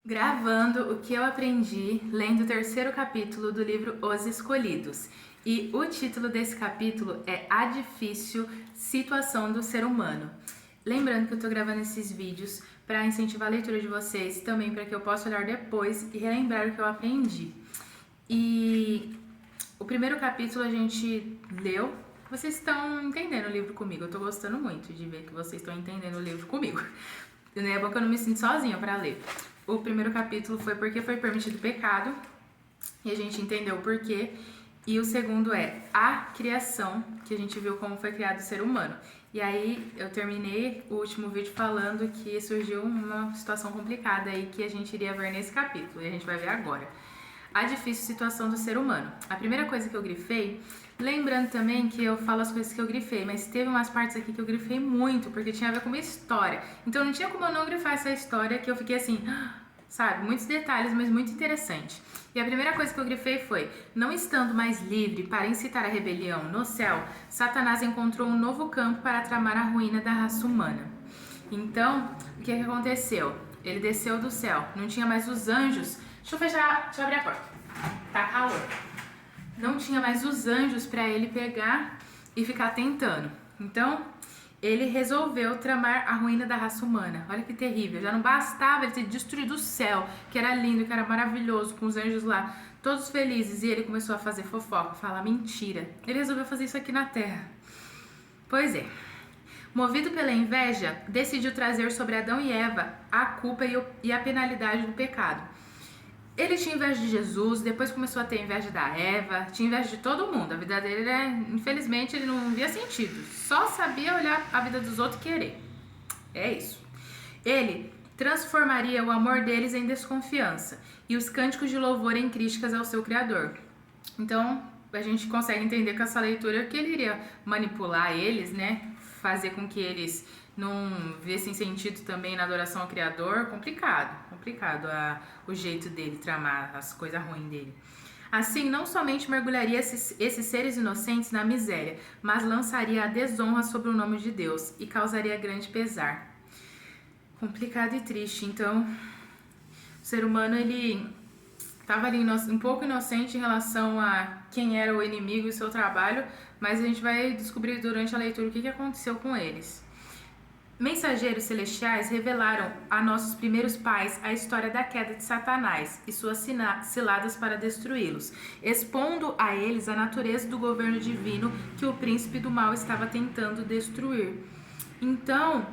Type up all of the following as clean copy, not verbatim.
Gravando o que eu aprendi lendo o terceiro capítulo do livro Os Escolhidos. E o título desse capítulo é A Difícil Situação do Ser Humano. Lembrando que eu tô gravando esses vídeos para incentivar a leitura de vocês, também para que eu possa olhar depois e relembrar o que eu aprendi. E o primeiro capítulo a gente leu. Vocês estão entendendo o livro comigo. Eu tô gostando muito de ver que vocês estão entendendo o livro comigo. É bom que eu não me sinto sozinha para ler. O primeiro capítulo foi porque foi permitido o pecado, e a gente entendeu o porquê. E o segundo é a criação, que a gente viu como foi criado o ser humano. E aí eu terminei o último vídeo falando que surgiu uma situação complicada aí que a gente iria ver nesse capítulo, e a gente vai ver agora. A difícil situação do ser humano. A primeira coisa que eu grifei, lembrando também que eu falo as coisas que eu grifei, mas teve umas partes aqui que eu grifei muito, porque tinha a ver com uma história. Então não tinha como eu não grifar essa história, que eu fiquei assim, sabe, muitos detalhes, mas muito interessante. E a primeira coisa que eu grifei foi: não estando mais livre para incitar a rebelião no céu, Satanás encontrou um novo campo para tramar a ruína da raça humana. Então, o que aconteceu? Ele desceu do céu, não tinha mais os anjos. Deixa eu abrir a porta. Tá calor. Não tinha mais os anjos para ele pegar e ficar tentando. Então, ele resolveu tramar a ruína da raça humana. Olha que terrível. Já não bastava ele ter destruído o céu, que era lindo, que era maravilhoso, com os anjos lá, todos felizes. E ele começou a fazer fofoca, falar mentira. Ele resolveu fazer isso aqui na terra. Pois é. Movido pela inveja, decidiu trazer sobre Adão e Eva a culpa e a penalidade do pecado. Ele tinha inveja de Jesus, depois começou a ter inveja da Eva, tinha inveja de todo mundo. A vida dele, infelizmente, ele não via sentido. Só sabia olhar a vida dos outros e querer. É isso. Ele transformaria o amor deles em desconfiança e os cânticos de louvor em críticas ao seu Criador. Então, a gente consegue entender com essa leitura que ele iria manipular eles, né? Fazer com que eles não vissem sentido também na adoração ao Criador. Complicado o jeito dele tramar as coisas ruins dele. Assim, não somente mergulharia esses seres inocentes na miséria, mas lançaria a desonra sobre o nome de Deus e causaria grande pesar. Complicado e triste. Então, o ser humano, ele estava ali um pouco inocente em relação a quem era o inimigo e o seu trabalho, mas a gente vai descobrir durante a leitura o que aconteceu com eles. Mensageiros celestiais revelaram a nossos primeiros pais a história da queda de Satanás e suas ciladas para destruí-los, expondo a eles a natureza do governo divino que o príncipe do mal estava tentando destruir. Então,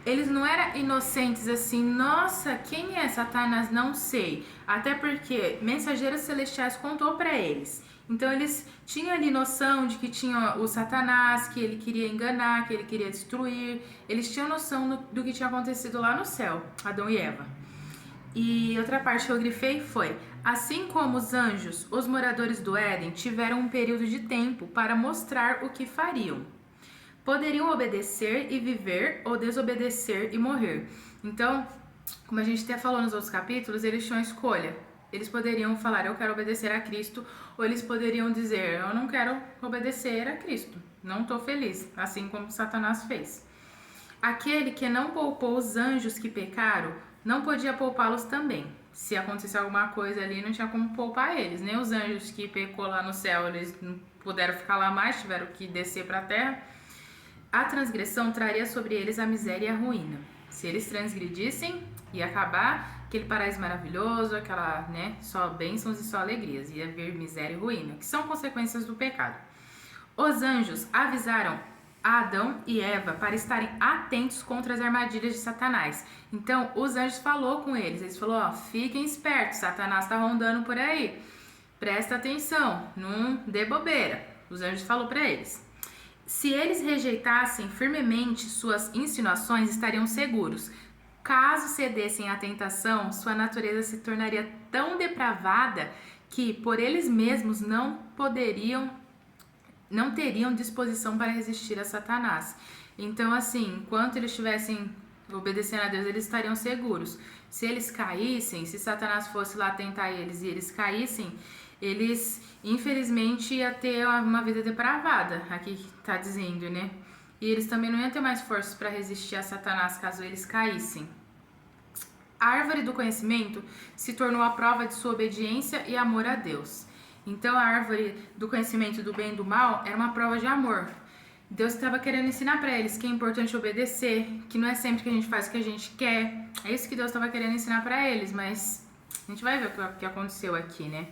eles não eram inocentes assim, nossa, quem é Satanás? Não sei. Até porque mensageiros celestiais contou para eles. Então eles tinham ali noção de que tinha o Satanás, que ele queria enganar, que ele queria destruir. Eles tinham noção do que tinha acontecido lá no céu, Adão e Eva. E outra parte que eu grifei foi: assim como os anjos, os moradores do Éden tiveram um período de tempo para mostrar o que fariam. Poderiam obedecer e viver ou desobedecer e morrer. Então, como a gente até falou nos outros capítulos, eles tinham escolha. Eles poderiam falar: eu quero obedecer a Cristo, ou eles poderiam dizer: eu não quero obedecer a Cristo, não estou feliz, assim como Satanás fez. Aquele que não poupou os anjos que pecaram, não podia poupá-los também. Se acontecesse alguma coisa ali, não tinha como poupar eles. Nem os anjos que pecou lá no céu, eles não puderam ficar lá mais, tiveram que descer para a terra. A transgressão traria sobre eles a miséria e a ruína. Se eles transgredissem, ia acabar aquele paraíso maravilhoso, aquela, só bênçãos e só alegrias. Ia vir miséria e ruína, que são consequências do pecado. Os anjos avisaram a Adão e Eva para estarem atentos contra as armadilhas de Satanás. Então, os anjos falou com eles. Eles falaram: fiquem espertos, Satanás está rondando por aí. Presta atenção, não dê bobeira. Os anjos falou para eles. Se eles rejeitassem firmemente suas insinuações, estariam seguros. Caso cedessem à tentação, sua natureza se tornaria tão depravada que por eles mesmos não teriam disposição para resistir a Satanás. Então, assim, enquanto eles estivessem obedecendo a Deus, eles estariam seguros. Se eles caíssem, se Satanás fosse lá tentar eles e eles caíssem, eles, infelizmente, iam ter uma vida depravada, aqui está dizendo, né? E eles também não iam ter mais forças para resistir a Satanás caso eles caíssem. A árvore do conhecimento se tornou a prova de sua obediência e amor a Deus. Então a árvore do conhecimento do bem e do mal era uma prova de amor. Deus estava querendo ensinar para eles que é importante obedecer, que não é sempre que a gente faz o que a gente quer. É isso que Deus estava querendo ensinar para eles, mas a gente vai ver o que aconteceu aqui, né?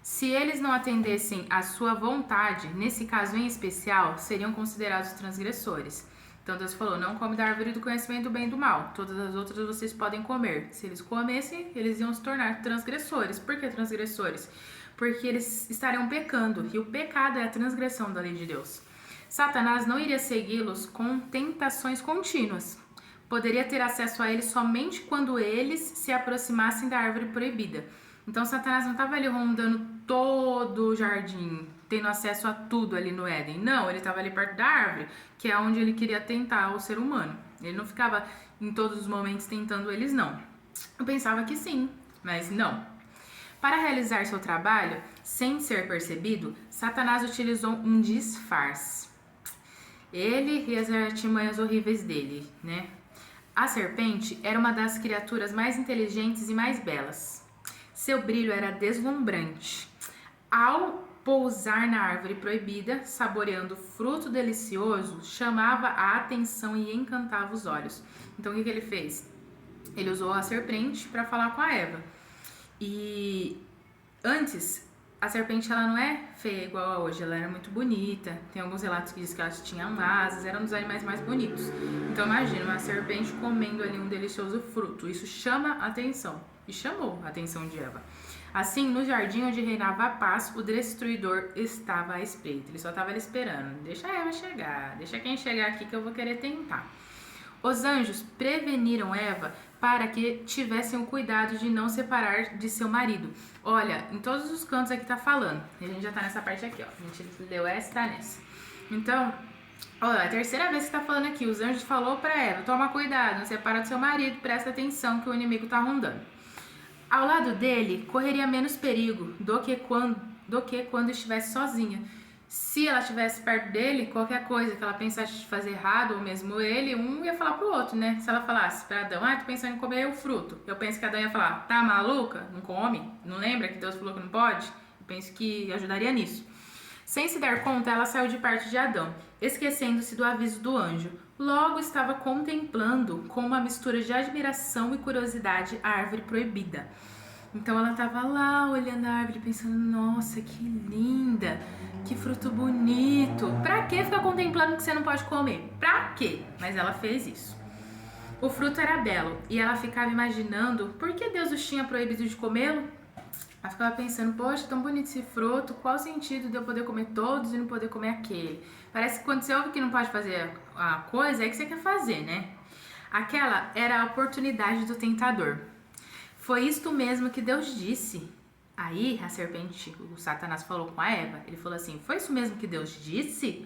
Se eles não atendessem à sua vontade, nesse caso em especial, seriam considerados transgressores. Então Deus falou, não come da árvore do conhecimento do bem e do mal. Todas as outras vocês podem comer. Se eles comessem, eles iam se tornar transgressores. Por que transgressores? Porque eles estariam pecando. E o pecado é a transgressão da lei de Deus. Satanás não iria segui-los com tentações contínuas. Poderia ter acesso a eles somente quando eles se aproximassem da árvore proibida. Então Satanás não estava ali rondando todo o jardim, tendo acesso a tudo ali no Éden. Não, ele estava ali perto da árvore, que é onde ele queria tentar o ser humano. Ele não ficava em todos os momentos tentando eles, não. Eu pensava que sim, mas não. Para realizar seu trabalho, sem ser percebido, Satanás utilizou um disfarce. Ele e as artimanhas horríveis dele, né? A serpente era uma das criaturas mais inteligentes e mais belas. Seu brilho era deslumbrante. Ao pousar na árvore proibida, saboreando fruto delicioso, chamava a atenção e encantava os olhos. Então o que ele fez? Ele usou a serpente para falar com a Eva. E antes, a serpente ela não é feia igual a hoje, ela era muito bonita. Tem alguns relatos que dizem que elas tinham asas, eram um dos animais mais bonitos. Então imagina uma serpente comendo ali um delicioso fruto. Isso chama a atenção. E chamou a atenção de Eva. Assim, no jardim onde reinava a paz, o destruidor estava à espreita. Ele só estava ali esperando. Deixa a Eva chegar, deixa quem chegar aqui que eu vou querer tentar. Os anjos preveniram Eva para que tivessem o cuidado de não separar de seu marido. Olha, em todos os cantos aqui tá falando. A gente já tá nessa parte aqui, ó. A gente leu essa e tá nessa. Então, olha, a terceira vez que tá falando aqui, os anjos falou para Eva, toma cuidado, não separa do seu marido, presta atenção que o inimigo tá rondando. Ao lado dele, correria menos perigo do que quando estivesse sozinha. Se ela estivesse perto dele, qualquer coisa que ela pensasse de fazer errado, ou mesmo ele, um ia falar pro outro, né? Se ela falasse pra Adão, tô pensando em comer o fruto. Eu penso que Adão ia falar, tá maluca? Não come? Não lembra que Deus falou que não pode? Eu penso que ajudaria nisso. Sem se dar conta, ela saiu de perto de Adão, esquecendo-se do aviso do anjo. Logo estava contemplando, com uma mistura de admiração e curiosidade, a árvore proibida. Então ela estava lá olhando a árvore, pensando, nossa, que linda, que fruto bonito. Pra que ficar contemplando que você não pode comer? Pra quê? Mas ela fez isso. O fruto era belo e ela ficava imaginando por que Deus os tinha proibido de comê-lo. Ela ficava pensando, poxa, tão bonito esse fruto, qual o sentido de eu poder comer todos e não poder comer aquele? Parece que quando você ouve que não pode fazer a coisa, é que você quer fazer, né? Aquela era a oportunidade do tentador. Foi isto mesmo que Deus disse. Aí a serpente, o Satanás falou com a Eva, ele falou assim, foi isso mesmo que Deus disse?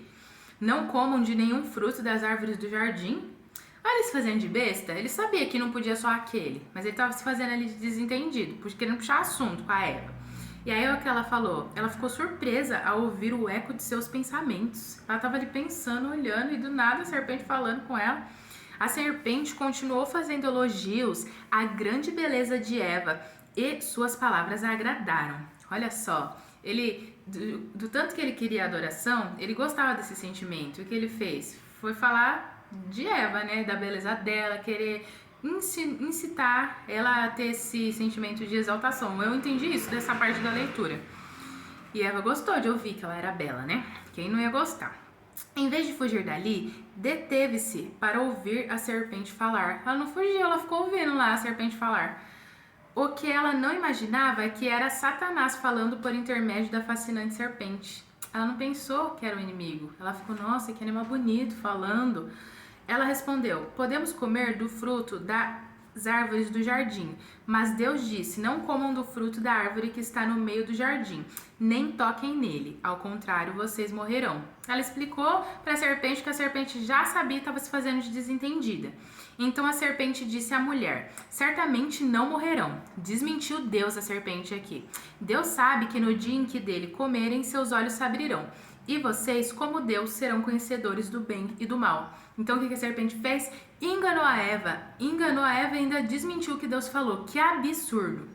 Não comam de nenhum fruto das árvores do jardim? Olha ele se fazendo de besta, ele sabia que não podia só aquele, mas ele estava se fazendo ali de desentendido, querendo puxar assunto com a Eva. E aí o que ela falou? Ela ficou surpresa ao ouvir o eco de seus pensamentos. Ela estava ali pensando, olhando, e do nada a serpente falando com ela. A serpente continuou fazendo elogios à grande beleza de Eva e suas palavras a agradaram. Olha só, ele, do tanto que ele queria adoração, ele gostava desse sentimento. O que ele fez? Foi falar de Eva, né? Da beleza dela, querer incitar ela a ter esse sentimento de exaltação. Eu entendi isso dessa parte da leitura. E Eva gostou de ouvir que ela era bela, né? Quem não ia gostar? Em vez de fugir dali, deteve-se para ouvir a serpente falar. Ela não fugiu, ela ficou ouvindo lá a serpente falar. O que ela não imaginava é que era Satanás falando por intermédio da fascinante serpente. Ela não pensou que era o inimigo. Ela ficou, nossa, que animal bonito falando. Ela respondeu, podemos comer do fruto das árvores do jardim, mas Deus disse, não comam do fruto da árvore que está no meio do jardim, nem toquem nele, ao contrário, vocês morrerão. Ela explicou para a serpente que a serpente já sabia e estava se fazendo de desentendida. Então a serpente disse à mulher, certamente não morrerão. Desmentiu Deus a serpente aqui. Deus sabe que no dia em que dele comerem, seus olhos se abrirão E vocês, como Deus, serão conhecedores do bem e do mal. Então, o que a serpente fez? Enganou a Eva e ainda desmentiu o que Deus falou. Que absurdo!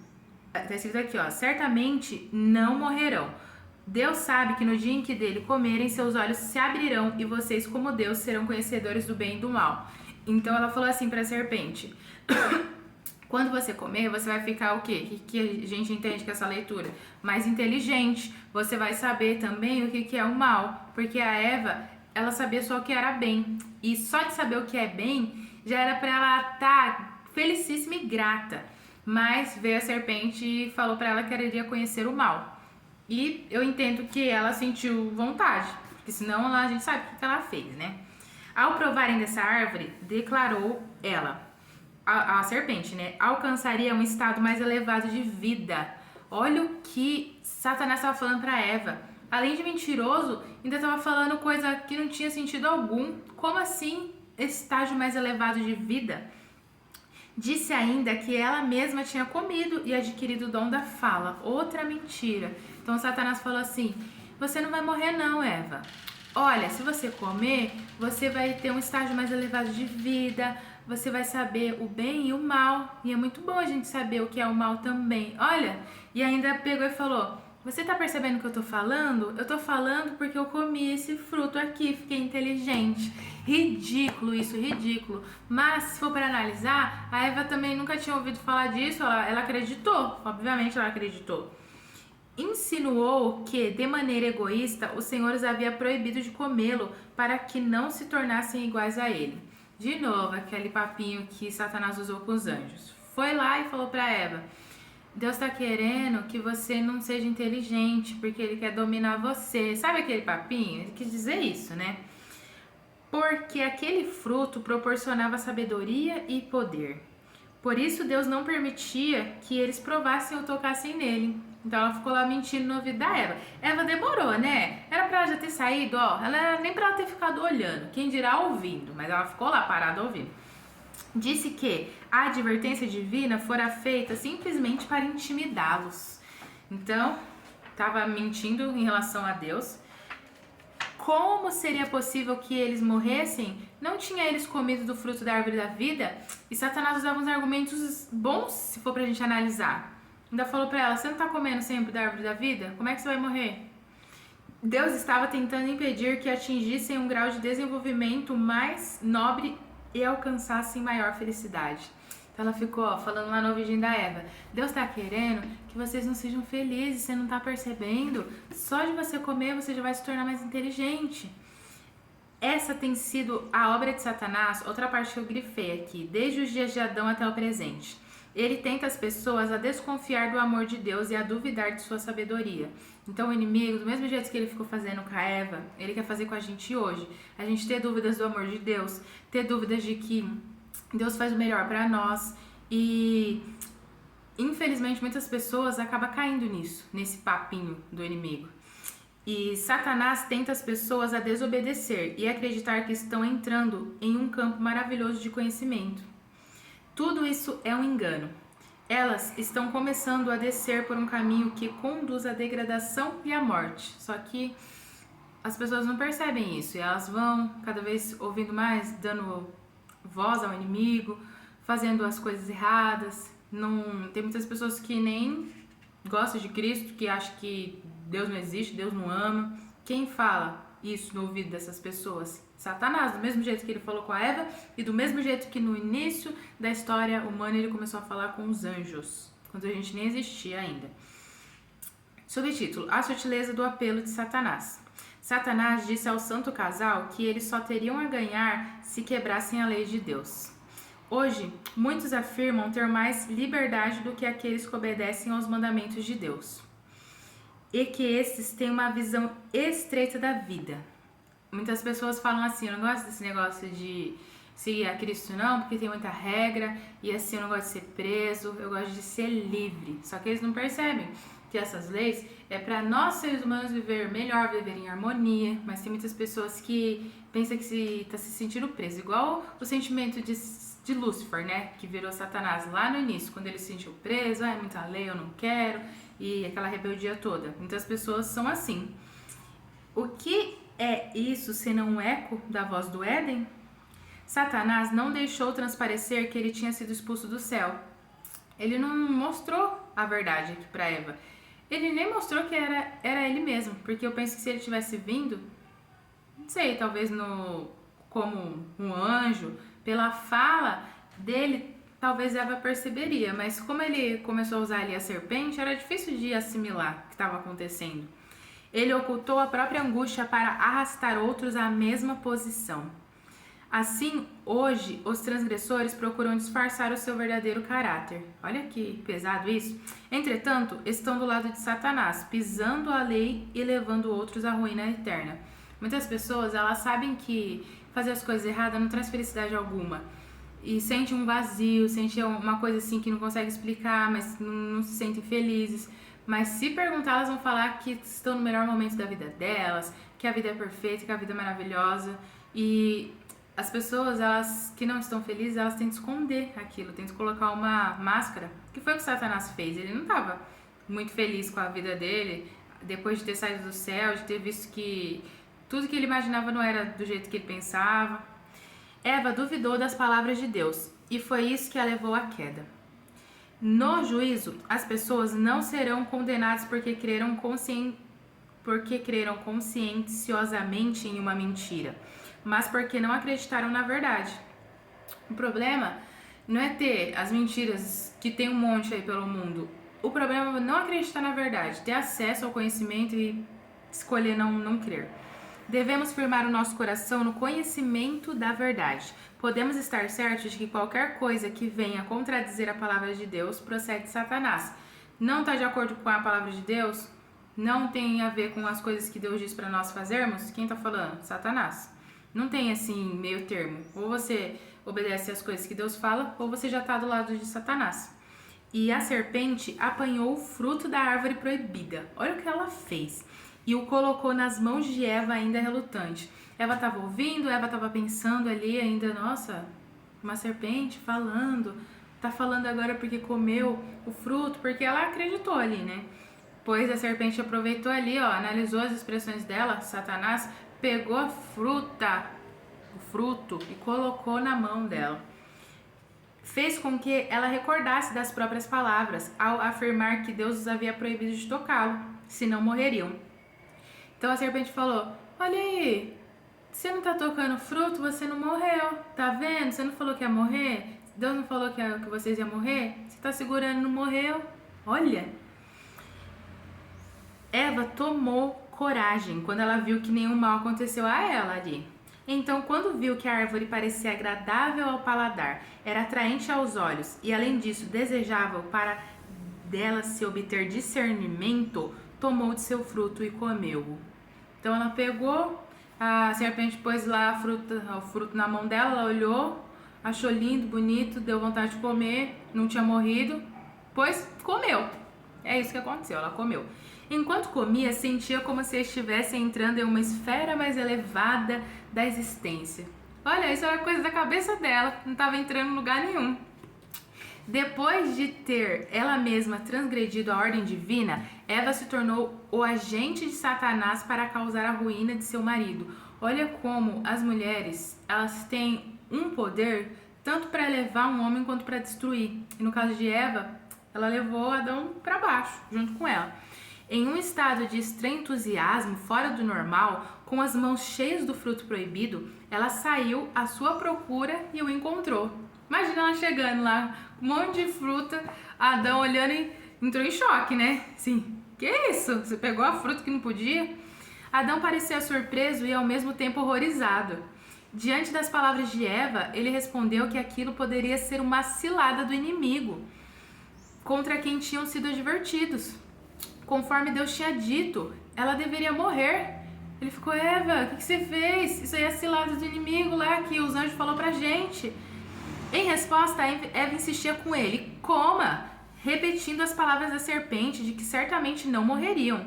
Está escrito aqui, ó, certamente não morrerão. Deus sabe que no dia em que dele comerem, seus olhos se abrirão e vocês, como Deus, serão conhecedores do bem e do mal. Então ela falou assim para a serpente: quando você comer, você vai ficar o quê? O que a gente entende com essa leitura? Mais inteligente. Você vai saber também o que é o mal. Porque a Eva, ela sabia só o que era bem. E só de saber o que é bem, já era para ela estar felicíssima e grata. Mas veio a serpente e falou para ela que ela iria conhecer o mal. E eu entendo que ela sentiu vontade, porque senão a gente sabe o que ela fez, né? Ao provarem dessa árvore, declarou ela, a serpente, né? Alcançaria um estado mais elevado de vida. Olha o que Satanás estava falando para Eva. Além de mentiroso, ainda estava falando coisa que não tinha sentido algum. Como assim, estágio mais elevado de vida? Disse ainda que ela mesma tinha comido e adquirido o dom da fala. Outra mentira. Então Satanás falou assim: você não vai morrer não, Eva. Olha, se você comer, você vai ter um estágio mais elevado de vida, você vai saber o bem e o mal. E é muito bom a gente saber o que é o mal também. Olha, e ainda pegou e falou: você tá percebendo o que eu tô falando? Eu tô falando porque eu comi esse fruto aqui, fiquei inteligente. Ridículo isso, ridículo. Mas, se for para analisar, a Eva também nunca tinha ouvido falar disso, ela acreditou. Obviamente ela acreditou. Insinuou que, de maneira egoísta, o Senhor os havia proibido de comê-lo para que não se tornassem iguais a ele. De novo, aquele papinho que Satanás usou com os anjos. Foi lá e falou para Eva: Deus está querendo que você não seja inteligente, porque Ele quer dominar você. Sabe aquele papinho? Ele quis dizer isso, né? Porque aquele fruto proporcionava sabedoria e poder. Por isso Deus não permitia que eles provassem ou tocassem nele. Então ela ficou lá mentindo no ouvido da Eva. Eva demorou, né? Era pra ela já ter saído, ó. Ela era nem pra ela ter ficado olhando. Quem dirá ouvindo. Mas ela ficou lá parada ouvindo. Disse que a advertência divina fora feita simplesmente para intimidá-los. Então, estava mentindo em relação a Deus. Como seria possível que eles morressem? Não tinha eles comido do fruto da árvore da vida? E Satanás usava uns argumentos bons, se for pra gente analisar. Ainda falou pra ela: você não tá comendo sempre da árvore da vida? Como é que você vai morrer? Deus estava tentando impedir que atingissem um grau de desenvolvimento mais nobre e alcançassem maior felicidade. Então ela ficou falando lá no ouvidinho da Eva: Deus está querendo que vocês não sejam felizes, você não está percebendo? Só de você comer você já vai se tornar mais inteligente. Essa tem sido a obra de Satanás, outra parte que eu grifei aqui, desde os dias de Adão até o presente. Ele tenta as pessoas a desconfiar do amor de Deus e a duvidar de sua sabedoria. Então o inimigo, do mesmo jeito que ele ficou fazendo com a Eva, ele quer fazer com a gente hoje. A gente ter dúvidas do amor de Deus, ter dúvidas de que Deus faz o melhor para nós. E infelizmente muitas pessoas acabam caindo nisso, nesse papinho do inimigo. E Satanás tenta as pessoas a desobedecer e acreditar que estão entrando em um campo maravilhoso de conhecimento. Tudo isso é um engano. Elas estão começando a descer por um caminho que conduz à degradação e à morte. Só que as pessoas não percebem isso e elas vão cada vez ouvindo mais, dando voz ao inimigo, fazendo as coisas erradas. Não, tem muitas pessoas que nem gostam de Cristo, que acham que Deus não existe, Deus não ama. Quem fala isso no ouvido dessas pessoas? Satanás, do mesmo jeito que ele falou com a Eva e do mesmo jeito que no início da história humana ele começou a falar com os anjos, quando a gente nem existia ainda. Subtítulo: A sutileza do apelo de Satanás. Satanás disse ao santo casal que eles só teriam a ganhar se quebrassem a lei de Deus. Hoje, muitos afirmam ter mais liberdade do que aqueles que obedecem aos mandamentos de Deus, e que esses têm uma visão estreita da vida. Muitas pessoas falam assim: eu não gosto desse negócio de seguir a Cristo não, porque tem muita regra, e assim eu não gosto de ser preso, eu gosto de ser livre. Só que eles não percebem que essas leis é para nós seres humanos viver melhor, viver em harmonia, mas tem muitas pessoas que pensam que está se sentindo preso, igual o sentimento de Lúcifer, né, que virou Satanás lá no início, quando ele se sentiu preso: é muita lei, eu não quero, e aquela rebeldia toda. Muitas pessoas são assim. O que é isso senão um eco da voz do Éden? Satanás não deixou transparecer que ele tinha sido expulso do céu. Ele não mostrou a verdade aqui para Eva. Ele nem mostrou que era ele mesmo, porque eu penso que se ele tivesse vindo, não sei, talvez como um anjo, pela fala dele, talvez Eva perceberia, mas como ele começou a usar ali a serpente, era difícil de assimilar o que estava acontecendo. Ele ocultou a própria angústia para arrastar outros à mesma posição. Assim, hoje, os transgressores procuram disfarçar o seu verdadeiro caráter. Olha que pesado isso. Entretanto, estão do lado de Satanás, pisando a lei e levando outros à ruína eterna. Muitas pessoas, elas sabem que fazer as coisas erradas não traz felicidade alguma. E sentem um vazio, sentem uma coisa assim que não consegue explicar, mas não se sentem felizes. Mas se perguntar, elas vão falar que estão no melhor momento da vida delas, que a vida é perfeita, que a vida é maravilhosa. E as pessoas, elas que não estão felizes, elas tentam esconder aquilo, tentam colocar uma máscara, que foi o que Satanás fez. Ele não estava muito feliz com a vida dele, depois de ter saído do céu, de ter visto que tudo que ele imaginava não era do jeito que ele pensava. Eva duvidou das palavras de Deus, e foi isso que a levou à queda. No juízo, as pessoas não serão condenadas porque creram conscienciosamente em uma mentira, mas porque não acreditaram na verdade. O problema não é ter as mentiras que tem um monte aí pelo mundo. O problema é não acreditar na verdade, ter acesso ao conhecimento e escolher não crer. Devemos firmar o nosso coração no conhecimento da verdade. Podemos estar certos de que qualquer coisa que venha contradizer a palavra de Deus procede de Satanás. Não está de acordo com a palavra de Deus? Não tem a ver com as coisas que Deus diz para nós fazermos? Quem está falando? Satanás. Não tem assim meio termo. Ou você obedece às coisas que Deus fala, ou você já está do lado de Satanás. E a serpente apanhou o fruto da árvore proibida. Olha o que ela fez. E o colocou nas mãos de Eva ainda relutante. Eva estava ouvindo, Eva estava pensando ali ainda, nossa, uma serpente falando, tá falando agora porque comeu o fruto, porque ela acreditou ali, né? Pois a serpente aproveitou ali, ó, analisou as expressões dela, Satanás pegou a fruta, o fruto, e colocou na mão dela. Fez com que ela recordasse das próprias palavras, ao afirmar que Deus os havia proibido de tocá-lo, senão morreriam. Então a serpente falou, olha aí, você não tá tocando fruto, você não morreu, tá vendo? Você não falou que ia morrer? Deus não falou que vocês iam morrer? Você tá segurando, não morreu? Olha! Eva tomou coragem quando ela viu que nenhum mal aconteceu a ela ali. Então, quando viu que a árvore parecia agradável ao paladar, era atraente aos olhos e, além disso, desejável para dela se obter discernimento, tomou de seu fruto e comeu-o. Então, ela pegou, a serpente pôs lá o fruto na mão dela, ela olhou, achou lindo, bonito, deu vontade de comer, não tinha morrido, pois comeu. É isso que aconteceu, ela comeu. Enquanto comia, sentia como se estivesse entrando em uma esfera mais elevada da existência. Olha, isso era coisa da cabeça dela, não estava entrando em lugar nenhum. Depois de ter ela mesma transgredido a ordem divina, Eva se tornou o agente de Satanás para causar a ruína de seu marido. Olha como as mulheres, elas têm um poder tanto para elevar um homem quanto para destruir. E no caso de Eva, ela levou Adão para baixo, junto com ela. Em um estado de estranho entusiasmo, fora do normal, com as mãos cheias do fruto proibido, ela saiu à sua procura e o encontrou. Imagina ela chegando lá, um monte de fruta, Adão olhando e entrou em choque, né? Assim, que isso? Você pegou a fruta que não podia? Adão parecia surpreso e ao mesmo tempo horrorizado. Diante das palavras de Eva, ele respondeu que aquilo poderia ser uma cilada do inimigo, contra quem tinham sido advertidos. Conforme Deus tinha dito, ela deveria morrer. Ele ficou, Eva, o que você fez? Isso aí é cilada do inimigo lá que os anjos falaram pra gente. Em resposta, Eva insistia com ele, coma, repetindo as palavras da serpente de que certamente não morreriam.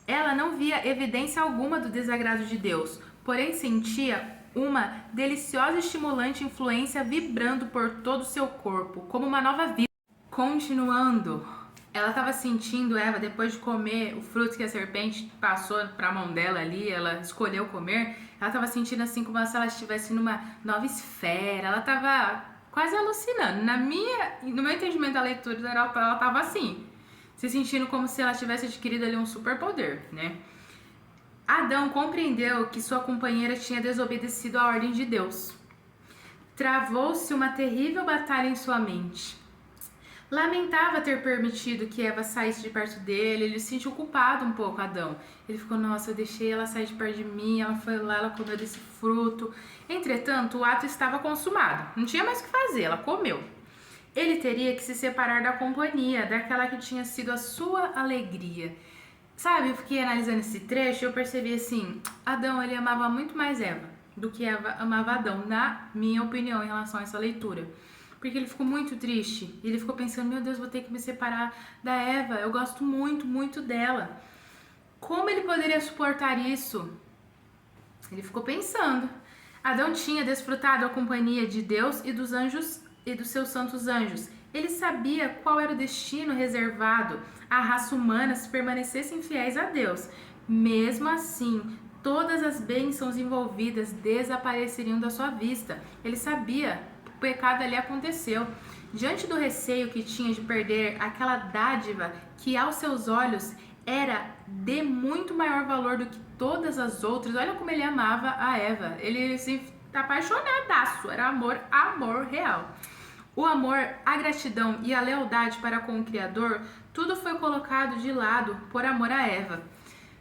Ela não via evidência alguma do desagrado de Deus, porém sentia uma deliciosa e estimulante influência vibrando por todo o seu corpo, como uma nova vida. Continuando, ela estava sentindo, Eva, depois de comer o fruto que a serpente passou para a mão dela ali, ela escolheu comer, ela estava sentindo assim como se ela estivesse numa nova esfera, ela estava quase alucinando. No meu entendimento da leitura, ela estava assim, se sentindo como se ela tivesse adquirido ali um superpoder, né? Adão compreendeu que sua companheira tinha desobedecido à ordem de Deus. Travou-se uma terrível batalha em sua mente. Lamentava ter permitido que Eva saísse de perto dele, ele se sentiu culpado um pouco, Adão. Ele ficou, nossa, eu deixei ela sair de perto de mim, ela foi lá, ela comeu desse fruto. Entretanto, o ato estava consumado, não tinha mais o que fazer, ela comeu. Ele teria que se separar da companhia, daquela que tinha sido a sua alegria. Sabe, eu fiquei analisando esse trecho e eu percebi assim, Adão, ele amava muito mais Eva do que Eva amava Adão, na minha opinião, em relação a essa leitura. Porque ele ficou muito triste. Ele ficou pensando, meu Deus, vou ter que me separar da Eva. Eu gosto muito, muito dela. Como ele poderia suportar isso? Ele ficou pensando. Adão tinha desfrutado a companhia de Deus e dos anjos e dos seus santos anjos. Ele sabia qual era o destino reservado à raça humana se permanecessem fiéis a Deus. Mesmo assim, todas as bênçãos envolvidas desapareceriam da sua vista. Ele sabia. O pecado ali aconteceu. Diante do receio que tinha de perder aquela dádiva que aos seus olhos era de muito maior valor do que todas as outras, olha como ele amava a Eva. Ele se apaixonadaço, era amor, amor real. O amor, a gratidão e a lealdade para com o Criador, tudo foi colocado de lado por amor a Eva.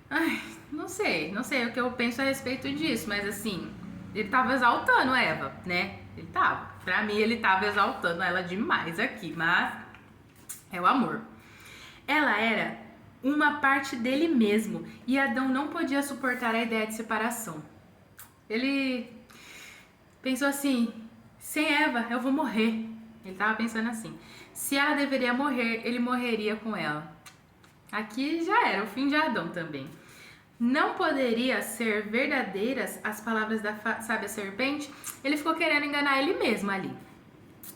Ai, não sei o que eu penso a respeito disso, mas assim, ele estava exaltando a Eva, né? Ele tava. Pra mim, ele tava exaltando ela demais aqui, mas é o amor. Ela era uma parte dele mesmo e Adão não podia suportar a ideia de separação. Ele pensou assim, sem Eva eu vou morrer. Ele tava pensando assim, se ela deveria morrer, ele morreria com ela. Aqui já era o fim de Adão também. Não poderia ser verdadeiras as palavras da sábia serpente, ele ficou querendo enganar ele mesmo ali.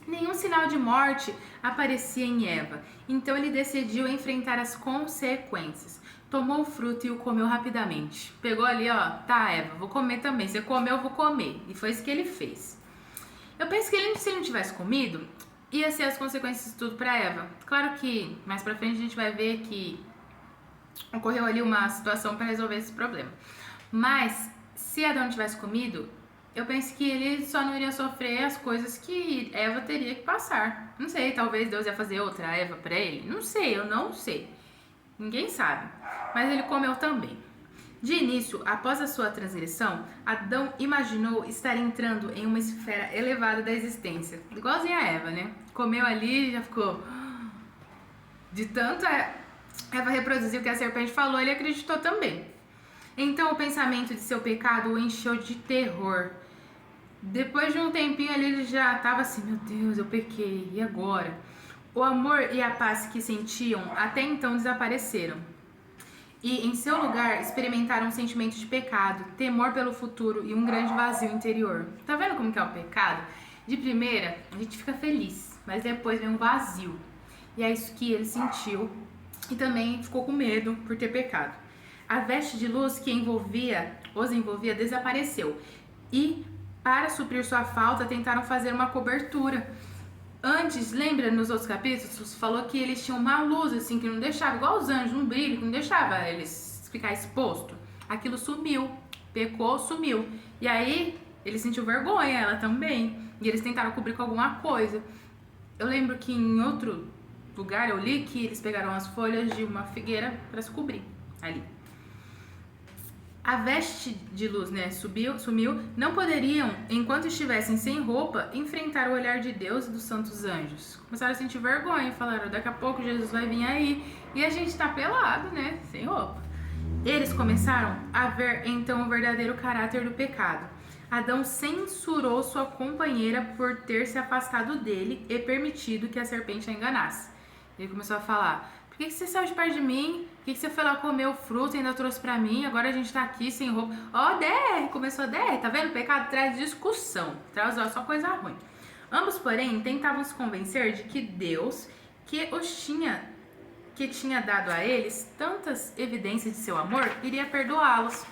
Nenhum sinal de morte aparecia em Eva, então ele decidiu enfrentar as consequências. Tomou o fruto e o comeu rapidamente. Pegou ali, ó, tá, Eva, vou comer também. Você comeu, eu vou comer. E foi isso que ele fez. Eu penso que ele, se ele não tivesse comido, ia ser as consequências de tudo pra Eva. Claro que mais pra frente a gente vai ver que ocorreu ali uma situação para resolver esse problema. Mas, se Adão tivesse comido, eu penso que ele só não iria sofrer as coisas que Eva teria que passar. Não sei, talvez Deus ia fazer outra Eva para ele. Não sei, eu não sei. Ninguém sabe. Mas ele comeu também. De início, após a sua transgressão, Adão imaginou estar entrando em uma esfera elevada da existência. Igualzinho a Eva, né? Comeu ali e já ficou... De tanto Eva reproduziu o que a serpente falou, ele acreditou também. Então o pensamento de seu pecado o encheu de terror. Depois de um tempinho ali, ele já estava assim, meu Deus, eu pequei, e agora? O amor e a paz que sentiam até então desapareceram. E em seu lugar experimentaram um sentimento de pecado, temor pelo futuro e um grande vazio interior. Tá vendo como que é o pecado? De primeira, a gente fica feliz, mas depois vem um vazio. E é isso que ele sentiu. E também ficou com medo por ter pecado. A veste de luz que os envolvia desapareceu. E, para suprir sua falta, tentaram fazer uma cobertura. Antes, lembra nos outros capítulos, falou que eles tinham uma luz assim, que não deixava, igual os anjos, um brilho, que não deixava eles ficar exposto. Aquilo sumiu, pecou, sumiu. E aí, ele sentiu vergonha, ela também. E eles tentaram cobrir com alguma coisa. Eu lembro que em outro lugar eu li que eles pegaram as folhas de uma figueira para se cobrir ali. A veste de luz, né, sumiu, não poderiam, enquanto estivessem sem roupa, enfrentar o olhar de Deus e dos santos anjos. Começaram a sentir vergonha, falaram, daqui a pouco Jesus vai vir aí e a gente tá pelado, né, sem roupa. Eles começaram a ver então o verdadeiro caráter do pecado. Adão censurou sua companheira por ter se afastado dele e permitido que a serpente a enganasse. Ele começou a falar, por que você saiu de perto de mim? Por que você foi lá comer o fruto e ainda trouxe pra mim? Agora a gente tá aqui sem roupa. Ó, DR, começou a DR, tá vendo? O pecado traz discussão, traz só coisa ruim. Ambos, porém, tentavam se convencer de que Deus, que que tinha dado a eles tantas evidências de seu amor, iria perdoá-los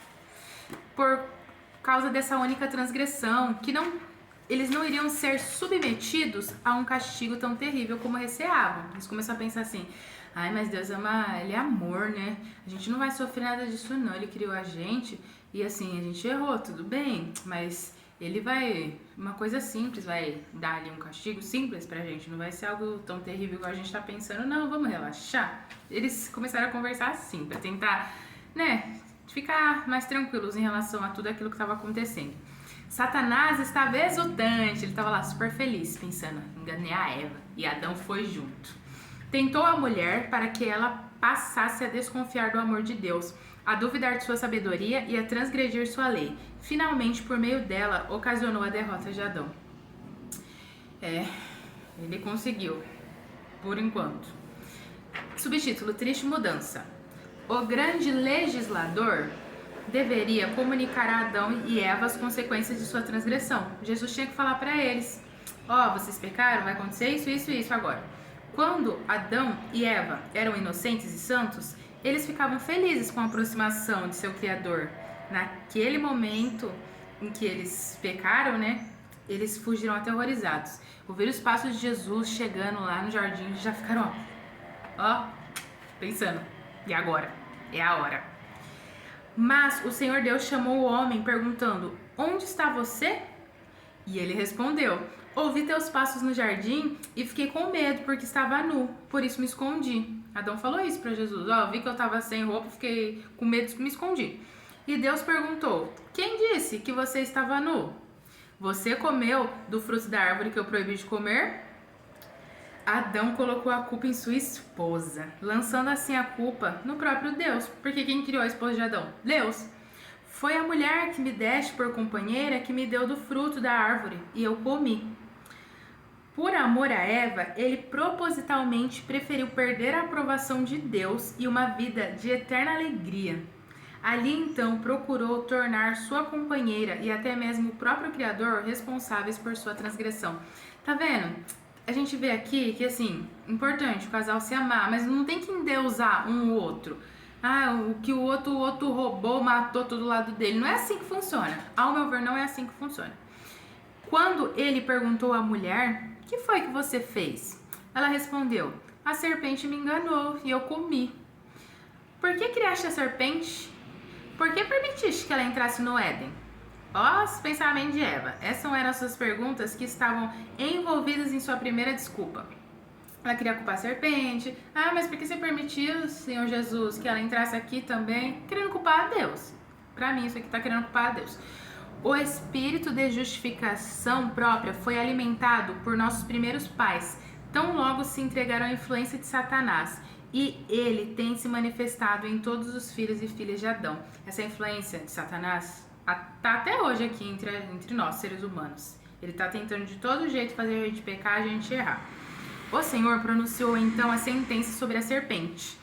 por causa dessa única transgressão, que eles não iriam ser submetidos a um castigo tão terrível como receavam. Eles começaram a pensar assim: ai, mas Deus ele é amor, né? A gente não vai sofrer nada disso não, ele criou a gente e assim, a gente errou, tudo bem, mas ele vai, uma coisa simples, vai dar ali um castigo simples pra gente, não vai ser algo tão terrível igual a gente tá pensando, não, vamos relaxar. Eles começaram a conversar assim, pra tentar, né, ficar mais tranquilos em relação a tudo aquilo que estava acontecendo. Satanás estava exultante, ele estava lá super feliz, pensando: enganei a Eva, e Adão foi junto. Tentou a mulher para que ela passasse a desconfiar do amor de Deus, a duvidar de sua sabedoria e a transgredir sua lei. Finalmente, por meio dela, ocasionou a derrota de Adão. Ele conseguiu, por enquanto. Subtítulo: Triste Mudança. O grande legislador deveria comunicar a Adão e Eva as consequências de sua transgressão. Jesus tinha que falar para eles: vocês pecaram, vai acontecer isso, isso e isso agora. Quando Adão e Eva eram inocentes e santos, eles ficavam felizes com a aproximação de seu Criador. Naquele momento em que eles pecaram, né, eles fugiram aterrorizados. Ouviram os passos de Jesus chegando lá no jardim, já ficaram, pensando: e agora? É a hora. Mas o Senhor Deus chamou o homem perguntando: onde está você? E ele respondeu: ouvi teus passos no jardim e fiquei com medo porque estava nu, por isso me escondi. Adão falou isso para Jesus: vi que eu estava sem roupa, fiquei com medo e me escondi. E Deus perguntou: quem disse que você estava nu? Você comeu do fruto da árvore que eu proibi de comer? Adão colocou a culpa em sua esposa, lançando assim a culpa no próprio Deus, porque quem criou a esposa de Adão? Deus. Foi a mulher que me deste por companheira que me deu do fruto da árvore e eu comi. Por amor a Eva, ele propositalmente preferiu perder a aprovação de Deus e uma vida de eterna alegria. Ali então procurou tornar sua companheira e até mesmo o próprio Criador responsáveis por sua transgressão. Tá vendo? A gente vê aqui que, assim, importante o casal se amar, mas não tem que endeusar um ou outro. O que o outro roubou, matou todo lado dele. Não é assim que funciona. Ao meu ver, não é assim que funciona. Quando ele perguntou à mulher: o que foi que você fez? Ela respondeu: a serpente me enganou e eu comi. Por que criaste a serpente? Por que permitiste que ela entrasse no Éden? Os pensamentos de Eva. Essas eram as suas perguntas que estavam envolvidas em sua primeira desculpa. Ela queria culpar a serpente. Mas por que você permitiu, Senhor Jesus, que ela entrasse aqui também? Querendo culpar a Deus. Pra mim, isso aqui tá querendo culpar a Deus. O espírito de justificação própria foi alimentado por nossos primeiros pais, tão logo se entregaram à influência de Satanás. E ele tem se manifestado em todos os filhos e filhas de Adão. Essa influência de Satanás tá até hoje aqui entre nós, seres humanos. Ele tá tentando de todo jeito fazer a gente pecar, a gente errar. O Senhor pronunciou então a sentença sobre a serpente.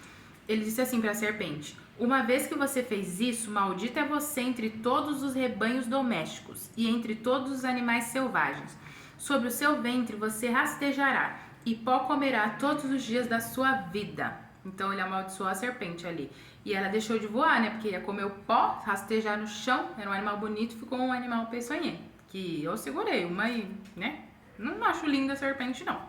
Ele disse assim para a serpente: uma vez que você fez isso, maldito é você entre todos os rebanhos domésticos e entre todos os animais selvagens. Sobre o seu ventre você rastejará e pó comerá todos os dias da sua vida. Então ele amaldiçoou a serpente ali. E ela deixou de voar, né? Porque ia comer o pó, rastejar no chão. Era um animal bonito, ficou um animal peçonhento. Que eu segurei uma e, né? Não acho linda a serpente, não.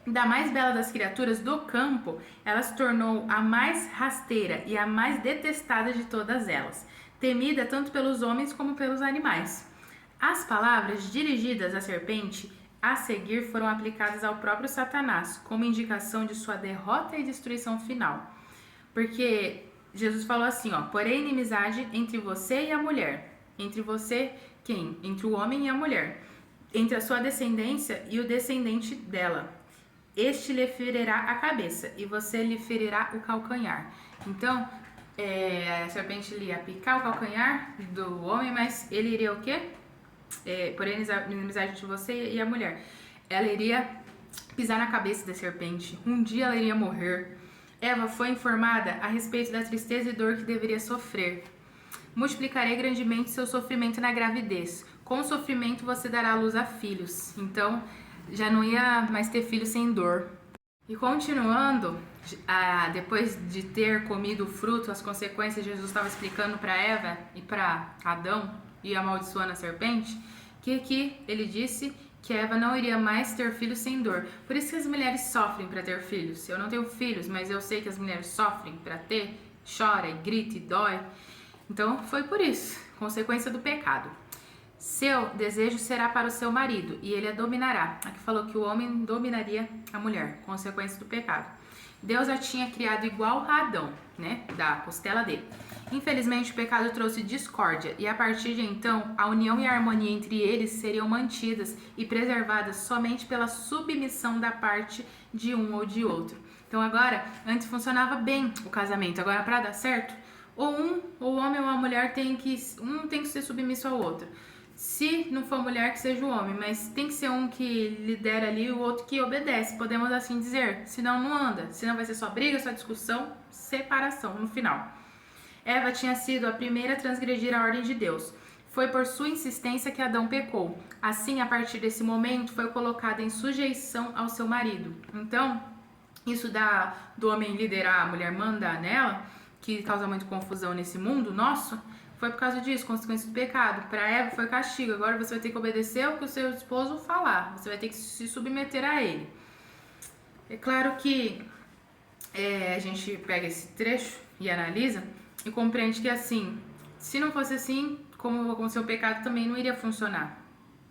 Da mais bela das criaturas do campo, ela se tornou a mais rasteira e a mais detestada de todas elas, temida tanto pelos homens como pelos animais. As palavras dirigidas à serpente a seguir foram aplicadas ao próprio Satanás, como indicação de sua derrota e destruição final. Porque Jesus falou assim, porém inimizade entre você e a mulher. Entre você, quem? Entre o homem e a mulher. Entre a sua descendência e o descendente dela. Este lhe ferirá a cabeça e você lhe ferirá o calcanhar. Então, a serpente ia picar o calcanhar do homem, mas ele iria o quê? Por inimizade entre você e a mulher. Ela iria pisar na cabeça da serpente. Um dia ela iria morrer. Eva foi informada a respeito da tristeza e dor que deveria sofrer. Multiplicarei grandemente seu sofrimento na gravidez. Com o sofrimento você dará luz a filhos. Então, já não ia mais ter filhos sem dor. E continuando, depois de ter comido o fruto, as consequências, Jesus estava explicando para Eva e para Adão e amaldiçoando a serpente, que aqui ele disse que Eva não iria mais ter filhos sem dor. Por isso que as mulheres sofrem para ter filhos. Eu não tenho filhos, mas eu sei que as mulheres sofrem para ter, chora e grita e dói. Então foi por isso, consequência do pecado. Seu desejo será para o seu marido, e ele a dominará. Aqui falou que o homem dominaria a mulher, consequência do pecado. Deus a tinha criado igual a Adão, né, da costela dele. Infelizmente, o pecado trouxe discórdia, e a partir de então, a união e a harmonia entre eles seriam mantidas e preservadas somente pela submissão da parte de um ou de outro. Então agora, antes funcionava bem o casamento, agora para dar certo, ou o homem ou a mulher tem que ser submisso ao outro. Se não for mulher, que seja o homem, mas tem que ser um que lidera ali e o outro que obedece, podemos assim dizer. Senão não anda, senão vai ser só briga, só discussão, separação no final. Eva tinha sido a primeira a transgredir a ordem de Deus. Foi por sua insistência que Adão pecou. Assim, a partir desse momento, foi colocada em sujeição ao seu marido. Então, isso do homem liderar, a mulher mandar nela, que causa muita confusão nesse mundo nosso, foi por causa disso, consequência do pecado. Para Eva foi castigo. Agora você vai ter que obedecer ao que o seu esposo falar. Você vai ter que se submeter a ele. É claro que a gente pega esse trecho e analisa e compreende que assim, se não fosse assim, como com o seu pecado também não iria funcionar.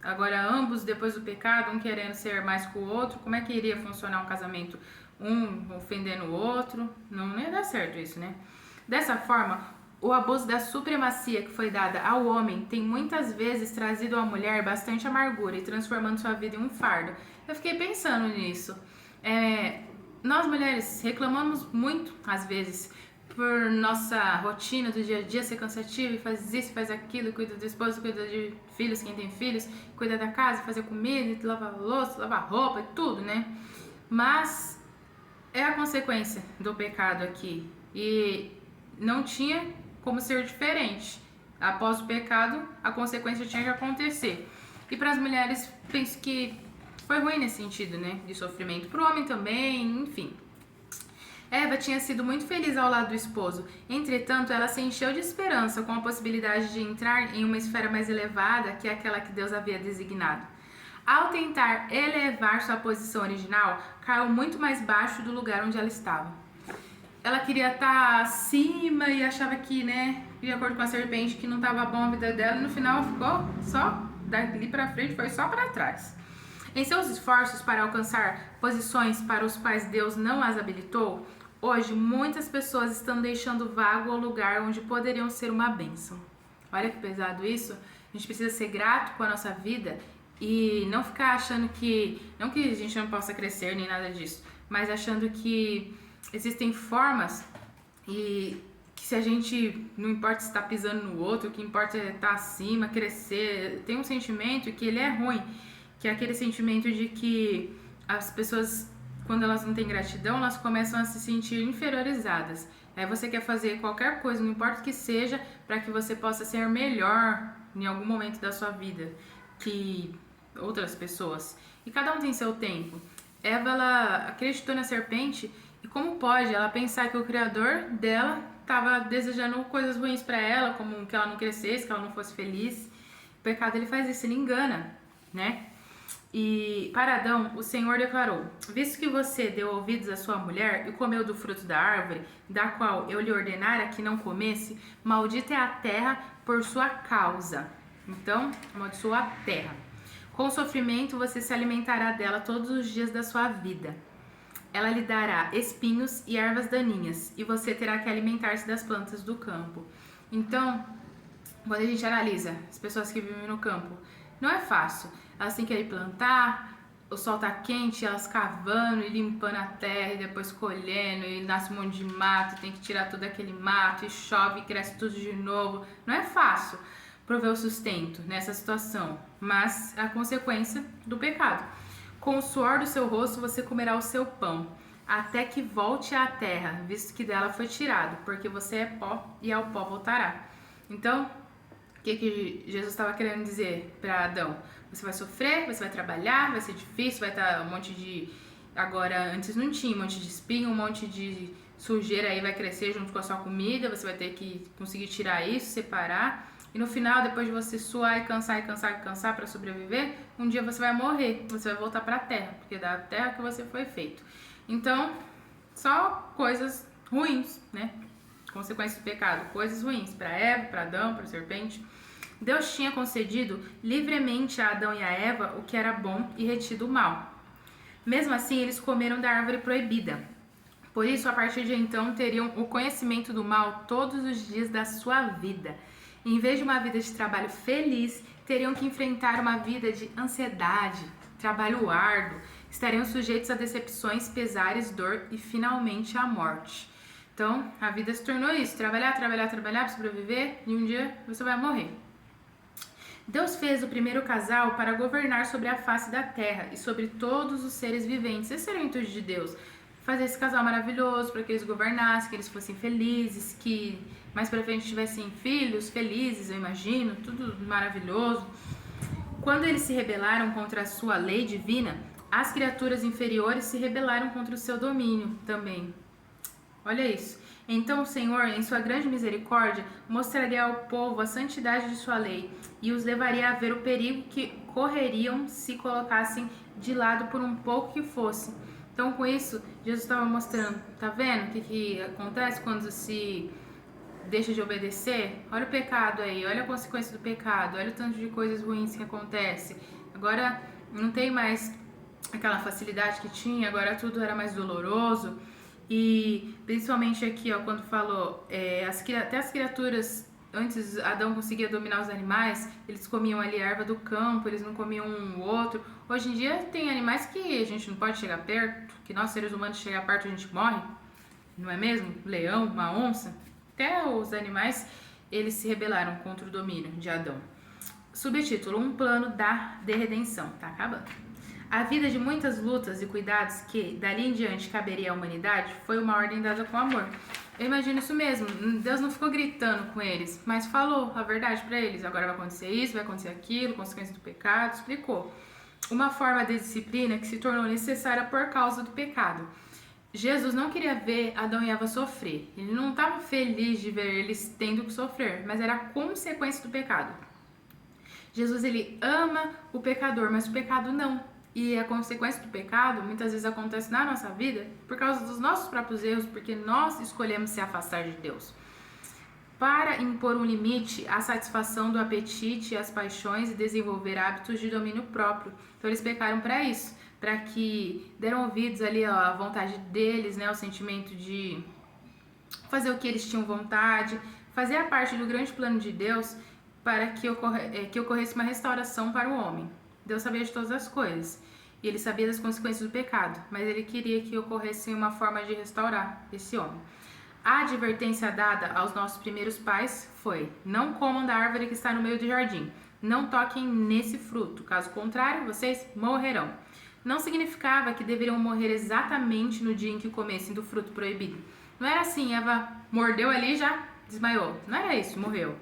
Agora ambos, depois do pecado, um querendo ser mais que o outro, como é que iria funcionar um casamento? Um ofendendo o outro? Não ia dar certo isso, né? Dessa forma, o abuso da supremacia que foi dada ao homem tem muitas vezes trazido à mulher bastante amargura e transformando sua vida em um fardo. Eu fiquei pensando nisso. Nós mulheres reclamamos muito, às vezes, por nossa rotina do dia a dia ser cansativa e faz isso, faz aquilo, cuida do esposo, cuida de filhos, quem tem filhos, cuida da casa, fazer comida, lavar louça, lavar roupa, tudo, né? Mas é a consequência do pecado aqui e não tinha como ser diferente. Após o pecado, a consequência tinha que acontecer. E para as mulheres, penso que foi ruim nesse sentido, né? De sofrimento. Para o homem também, enfim. Eva tinha sido muito feliz ao lado do esposo. Entretanto, ela se encheu de esperança com a possibilidade de entrar em uma esfera mais elevada que aquela que Deus havia designado. Ao tentar elevar sua posição original, caiu muito mais baixo do lugar onde ela estava. Ela queria estar acima e achava que, né, de acordo com a serpente, que não estava bom a vida dela, e no final ficou só dali para frente, foi só para trás. Em seus esforços para alcançar posições para os quais Deus não as habilitou, hoje muitas pessoas estão deixando vago o lugar onde poderiam ser uma bênção. Olha que pesado isso. A gente precisa ser grato com a nossa vida e não ficar achando que, não que a gente não possa crescer nem nada disso, mas achando que existem formas e que se a gente, não importa se está pisando no outro, o que importa é estar acima, crescer. Tem um sentimento que ele é ruim, que é aquele sentimento de que as pessoas, quando elas não têm gratidão, elas começam a se sentir inferiorizadas. Aí você quer fazer qualquer coisa, não importa o que seja, para que você possa ser melhor em algum momento da sua vida que outras pessoas. E cada um tem seu tempo. Eva, ela acreditou na serpente. E como pode ela pensar que o Criador dela estava desejando coisas ruins para ela, como que ela não crescesse, que ela não fosse feliz? O pecado, ele faz isso, ele engana, né? E para Adão, o Senhor declarou: visto que você deu ouvidos à sua mulher e comeu do fruto da árvore, da qual eu lhe ordenara que não comesse, maldita é a terra por sua causa. Então, amaldiçoa a terra. Com sofrimento você se alimentará dela todos os dias da sua vida. Ela lhe dará espinhos e ervas daninhas, e você terá que alimentar-se das plantas do campo. Então, quando a gente analisa as pessoas que vivem no campo, não é fácil. Elas têm que ir plantar, o sol tá quente, elas cavando e limpando a terra, e depois colhendo, e nasce um monte de mato, tem que tirar todo aquele mato, e chove, e cresce tudo de novo. Não é fácil prover o sustento nessa situação, mas é a consequência do pecado. Com o suor do seu rosto você comerá o seu pão, até que volte à terra, visto que dela foi tirado, porque você é pó e ao pó voltará. Então, o que Jesus estava querendo dizer para Adão? Você vai sofrer, você vai trabalhar, vai ser difícil, vai estar um monte de Agora, antes não tinha, um monte de espinho, um monte de sujeira aí vai crescer junto com a sua comida, você vai ter que conseguir tirar isso, separar. E no final, depois de você suar e cansar para sobreviver, um dia você vai morrer, você vai voltar para a terra, porque é da terra que você foi feito. Então, só coisas ruins, né? Consequência do pecado, coisas ruins para Eva, para Adão, para a serpente. Deus tinha concedido livremente a Adão e a Eva o que era bom e retido o mal. Mesmo assim, eles comeram da árvore proibida. Por isso, a partir de então, teriam o conhecimento do mal todos os dias da sua vida. E, em vez de uma vida de trabalho feliz, teriam que enfrentar uma vida de ansiedade, trabalho árduo, estariam sujeitos a decepções, pesares, dor e, finalmente, a morte. Então, a vida se tornou isso, trabalhar para sobreviver, e um dia você vai morrer. Deus fez o primeiro casal para governar sobre a face da terra e sobre todos os seres viventes. Esse era o intuito de Deus, fazer esse casal maravilhoso para que eles governassem, que eles fossem felizes, que mais para frente tivessem filhos felizes, eu imagino, tudo maravilhoso. Quando eles se rebelaram contra a sua lei divina, as criaturas inferiores se rebelaram contra o seu domínio também. Olha isso. Então o Senhor, em sua grande misericórdia, mostraria ao povo a santidade de sua lei e os levaria a ver o perigo que correriam se colocassem de lado por um pouco que fosse. Então com isso, Jesus estava mostrando, tá vendo o que acontece quando se deixa de obedecer? Olha o pecado aí, olha a consequência do pecado, olha o tanto de coisas ruins que acontece. Agora não tem mais aquela facilidade que tinha, agora tudo era mais doloroso. E principalmente aqui, ó, quando falou, até as criaturas, antes Adão conseguia dominar os animais, eles comiam ali a erva do campo, eles não comiam um outro. Hoje em dia tem animais que a gente não pode chegar perto, que nós seres humanos chegar perto a gente morre, não é mesmo? Leão, uma onça, até os animais, eles se rebelaram contra o domínio de Adão. Subtítulo, um plano de redenção, tá acabando. A vida de muitas lutas e cuidados que, dali em diante, caberia à humanidade, foi uma ordem dada com amor. Eu imagino isso mesmo. Deus não ficou gritando com eles, mas falou a verdade para eles. Agora vai acontecer isso, vai acontecer aquilo, consequência do pecado, explicou. Uma forma de disciplina que se tornou necessária por causa do pecado. Jesus não queria ver Adão e Eva sofrer. Ele não estava feliz de ver eles tendo que sofrer, mas era a consequência do pecado. Jesus, ele ama o pecador, mas o pecado não. E a consequência do pecado muitas vezes acontece na nossa vida por causa dos nossos próprios erros, porque nós escolhemos se afastar de Deus. Para impor um limite à satisfação do apetite e às paixões e desenvolver hábitos de domínio próprio. Então eles pecaram para isso, para que deram ouvidos ali à vontade deles, né, o sentimento de fazer o que eles tinham vontade, fazer a parte do grande plano de Deus para que ocorresse uma restauração para o homem. Deus sabia de todas as coisas e ele sabia das consequências do pecado, mas ele queria que ocorresse uma forma de restaurar esse homem. A advertência dada aos nossos primeiros pais foi: não comam da árvore que está no meio do jardim, não toquem nesse fruto, caso contrário, vocês morrerão. Não significava que deveriam morrer exatamente no dia em que comessem do fruto proibido. Não era assim, Eva mordeu ali e já desmaiou. Não era isso, morreu.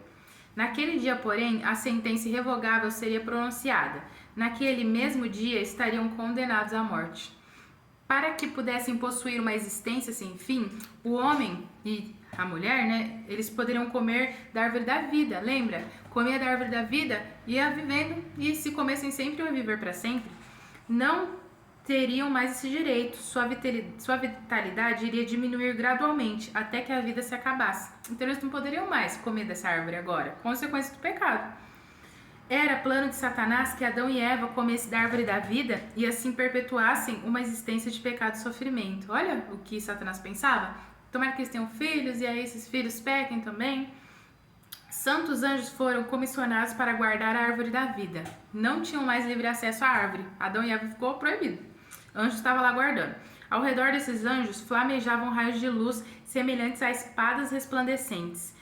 Naquele dia, porém, a sentença irrevogável seria pronunciada. Naquele mesmo dia estariam condenados à morte. Para que pudessem possuir uma existência sem fim, o homem e a mulher, né, eles poderiam comer da árvore da vida, lembra? Comia da árvore da vida, ia vivendo, e se comessem sempre, iam viver para sempre. Não teriam mais esse direito, sua vitalidade iria diminuir gradualmente, até que a vida se acabasse. Então eles não poderiam mais comer dessa árvore agora, consequência do pecado. Era plano de Satanás que Adão e Eva comessem da árvore da vida e assim perpetuassem uma existência de pecado e sofrimento. Olha o que Satanás pensava. Tomara que eles tenham filhos e aí esses filhos pequem também. Santos anjos foram comissionados para guardar a árvore da vida. Não tinham mais livre acesso à árvore. Adão e Eva ficou proibido. O anjo estava lá guardando. Ao redor desses anjos flamejavam raios de luz semelhantes a espadas resplandecentes.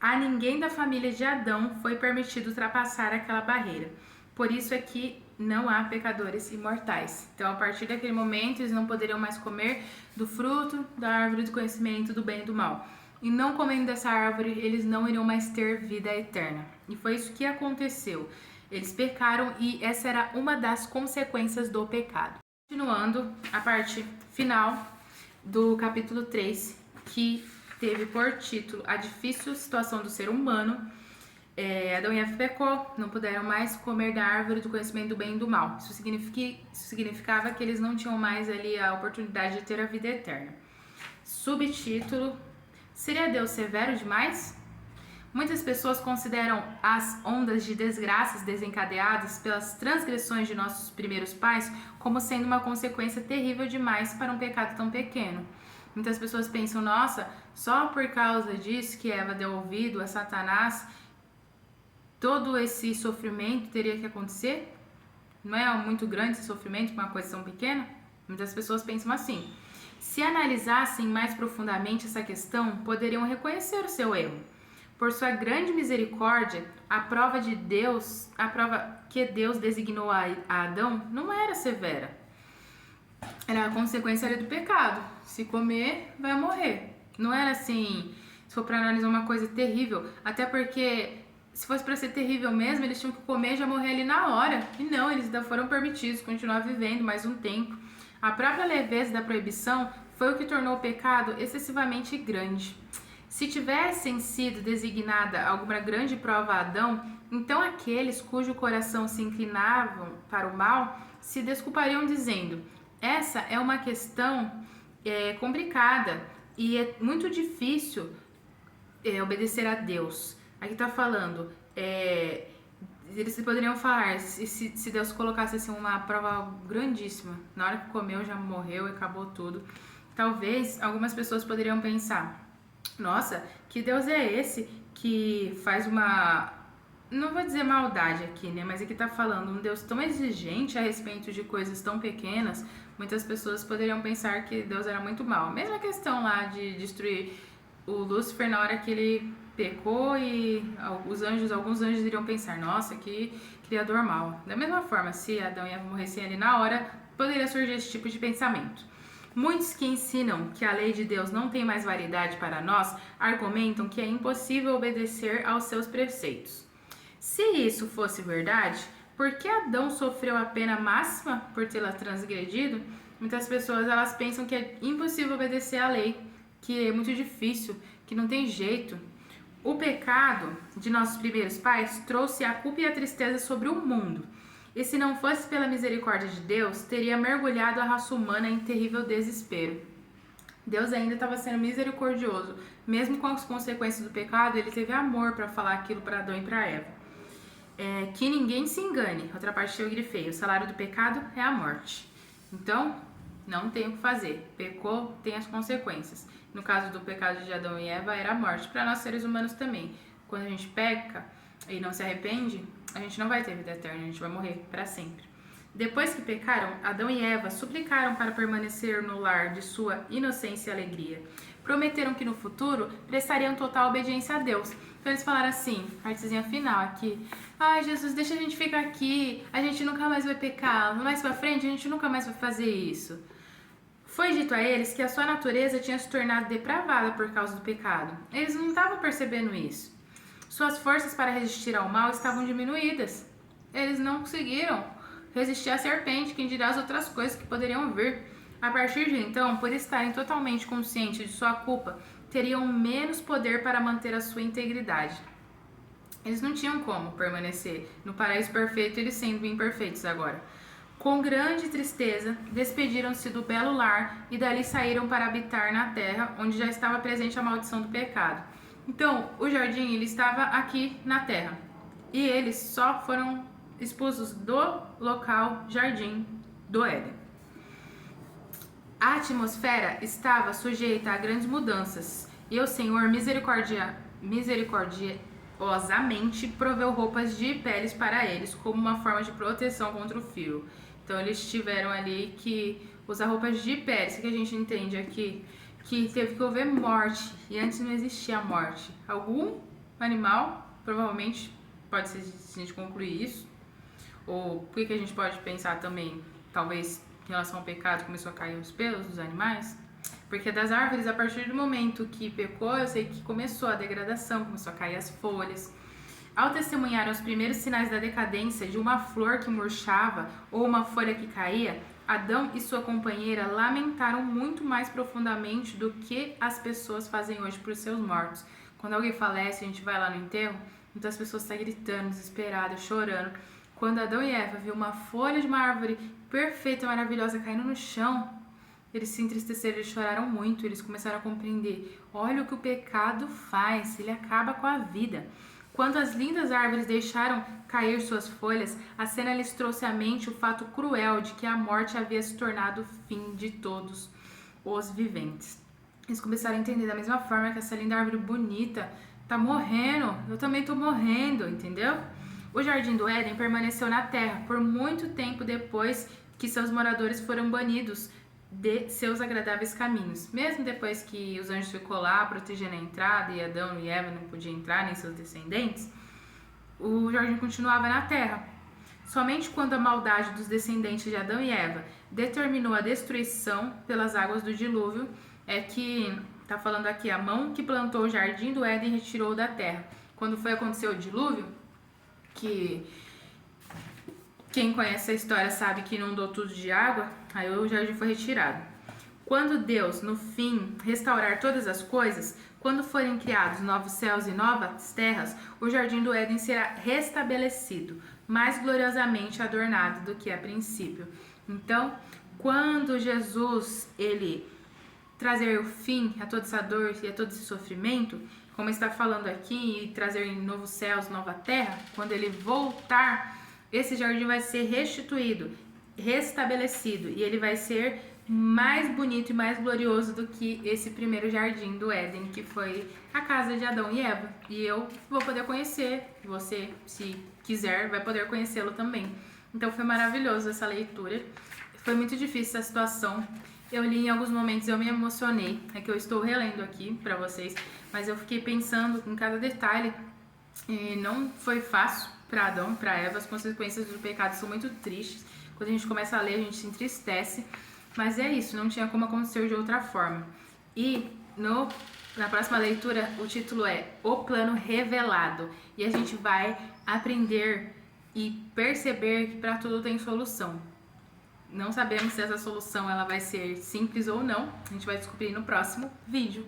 A ninguém da família de Adão foi permitido ultrapassar aquela barreira. Por isso é que não há pecadores imortais. Então, a partir daquele momento, eles não poderiam mais comer do fruto da árvore do conhecimento do bem e do mal. E não comendo dessa árvore, eles não iriam mais ter vida eterna. E foi isso que aconteceu. Eles pecaram e essa era uma das consequências do pecado. Continuando a parte final do capítulo 3, que teve por título A Difícil Situação do Ser Humano. Adão e Eva pecou, não puderam mais comer da árvore do conhecimento do bem e do mal. Isso significava que eles não tinham mais ali a oportunidade de ter a vida eterna. Subtítulo: Seria Deus severo demais? Muitas pessoas consideram as ondas de desgraças desencadeadas pelas transgressões de nossos primeiros pais como sendo uma consequência terrível demais para um pecado tão pequeno. Muitas pessoas pensam, nossa, só por causa disso que Eva deu ouvido a Satanás, todo esse sofrimento teria que acontecer? Não é muito grande esse sofrimento para uma coisa tão pequena? Muitas pessoas pensam assim. Se analisassem mais profundamente essa questão, poderiam reconhecer o seu erro. Por sua grande misericórdia, a prova que Deus designou a Adão não era severa. Era a consequência do pecado. Se comer, vai morrer. Não era assim, se for para analisar uma coisa terrível. Até porque, se fosse para ser terrível mesmo, eles tinham que comer e já morrer ali na hora. E não, eles ainda foram permitidos continuar vivendo mais um tempo. A própria leveza da proibição foi o que tornou o pecado excessivamente grande. Se tivessem sido designada alguma grande prova a Adão, então aqueles cujo coração se inclinavam para o mal se desculpariam dizendo: essa é uma questão complicada e é muito difícil obedecer a Deus. Aqui está falando, eles poderiam falar, se Deus colocasse assim, uma prova grandíssima, na hora que comeu já morreu e acabou tudo. Talvez algumas pessoas poderiam pensar: nossa, que Deus é esse que faz uma... Não vou dizer maldade aqui, né? Mas aqui tá falando um Deus tão exigente a respeito de coisas tão pequenas. Muitas pessoas poderiam pensar que Deus era muito mau. Mesma questão lá de destruir o Lúcifer na hora que ele pecou e alguns anjos iriam pensar: nossa, que criador mau. Da mesma forma, se Adão e Eva morressem ali na hora, poderia surgir esse tipo de pensamento. Muitos que ensinam que a lei de Deus não tem mais validade para nós argumentam que é impossível obedecer aos seus preceitos. Se isso fosse verdade, por que Adão sofreu a pena máxima por tê-la transgredido? Muitas pessoas elas pensam que é impossível obedecer à lei, que é muito difícil, que não tem jeito. O pecado de nossos primeiros pais trouxe a culpa e a tristeza sobre o mundo. E se não fosse pela misericórdia de Deus, teria mergulhado a raça humana em terrível desespero. Deus ainda estava sendo misericordioso. Mesmo com as consequências do pecado, ele teve amor para falar aquilo para Adão e para Eva. Que ninguém se engane. Outra parte que eu grifei: o salário do pecado é a morte. Então, não tem o que fazer. Pecou, tem as consequências. No caso do pecado de Adão e Eva, era a morte. Para nós seres humanos também. Quando a gente peca e não se arrepende, a gente não vai ter vida eterna, a gente vai morrer para sempre. Depois que pecaram, Adão e Eva suplicaram para permanecer no lar de sua inocência e alegria. Prometeram que no futuro prestariam total obediência a Deus. Então eles falaram assim, partezinha final aqui: ai, Jesus, deixa a gente ficar aqui, a gente nunca mais vai pecar, mais pra frente a gente nunca mais vai fazer isso. Foi dito a eles que a sua natureza tinha se tornado depravada por causa do pecado. Eles não estavam percebendo isso. Suas forças para resistir ao mal estavam diminuídas. Eles não conseguiram resistir à serpente, quem dirá as outras coisas que poderiam vir. A partir de então, por estarem totalmente conscientes de sua culpa, teriam menos poder para manter a sua integridade. Eles não tinham como permanecer no paraíso perfeito, eles sendo imperfeitos agora. Com grande tristeza, despediram-se do belo lar e dali saíram para habitar na terra, onde já estava presente a maldição do pecado. Então, o jardim ele estava aqui na terra e eles só foram expulsos do local jardim do Éden. A atmosfera estava sujeita a grandes mudanças e o Senhor misericordiosamente proveu roupas de peles para eles como uma forma de proteção contra o frio. Então eles tiveram ali que usar roupas de peles. O que a gente entende aqui? Que teve que haver morte, e antes não existia morte. Algum animal, provavelmente, pode ser se a gente concluir isso, ou por que a gente pode pensar também, talvez, em relação ao pecado, começou a cair os pelos dos animais? Porque das árvores, a partir do momento que pecou, eu sei que começou a degradação, começou a cair as folhas. Ao testemunhar os primeiros sinais da decadência de uma flor que murchava ou uma folha que caía, Adão e sua companheira lamentaram muito mais profundamente do que as pessoas fazem hoje por seus mortos. Quando alguém falece, a gente vai lá no enterro, muitas pessoas estão gritando, desesperadas, chorando. Quando Adão e Eva viram uma folha de uma árvore perfeita, maravilhosa, caindo no chão, eles se entristeceram, eles choraram muito, eles começaram a compreender. Olha o que o pecado faz, ele acaba com a vida. Quando as lindas árvores deixaram cair suas folhas, a cena lhes trouxe à mente o fato cruel de que a morte havia se tornado o fim de todos os viventes. Eles começaram a entender da mesma forma que essa linda árvore bonita tá morrendo, eu também tô morrendo, entendeu? O Jardim do Éden permaneceu na terra por muito tempo depois que seus moradores foram banidos de seus agradáveis caminhos. Mesmo depois que os anjos ficou lá protegendo a entrada e Adão e Eva não podiam entrar, nem seus descendentes, o jardim continuava na terra. Somente quando a maldade dos descendentes de Adão e Eva determinou a destruição pelas águas do dilúvio, é que, tá falando aqui, a mão que plantou o Jardim do Éden retirou da terra. Quando foi acontecer o dilúvio, que quem conhece a história sabe que inundou tudo de água, aí o jardim foi retirado. Quando Deus, no fim, restaurar todas as coisas, quando forem criados novos céus e novas terras, o jardim do Éden será restabelecido, mais gloriosamente adornado do que a princípio. Então, quando Jesus, ele trazer o fim a toda essa dor e a todo esse sofrimento, como está falando aqui, e trazer novos céus, nova terra, quando ele voltar, esse jardim vai ser restituído, restabelecido, e ele vai ser mais bonito e mais glorioso do que esse primeiro jardim do Éden, que foi a casa de Adão e Eva. E eu vou poder conhecer, você, se quiser, vai poder conhecê-lo também. Então foi maravilhoso essa leitura. Foi muito difícil essa situação. Eu li em alguns momentos, eu me emocionei. É que eu estou relendo aqui pra vocês, mas eu fiquei pensando em cada detalhe. E não foi fácil para Adão, para Eva. As consequências do pecado são muito tristes. Quando a gente começa a ler, a gente se entristece. Mas é isso, não tinha como acontecer de outra forma. E na próxima leitura, o título é O Plano Revelado. E a gente vai aprender e perceber que para tudo tem solução. Não sabemos se essa solução ela vai ser simples ou não. A gente vai descobrir no próximo vídeo.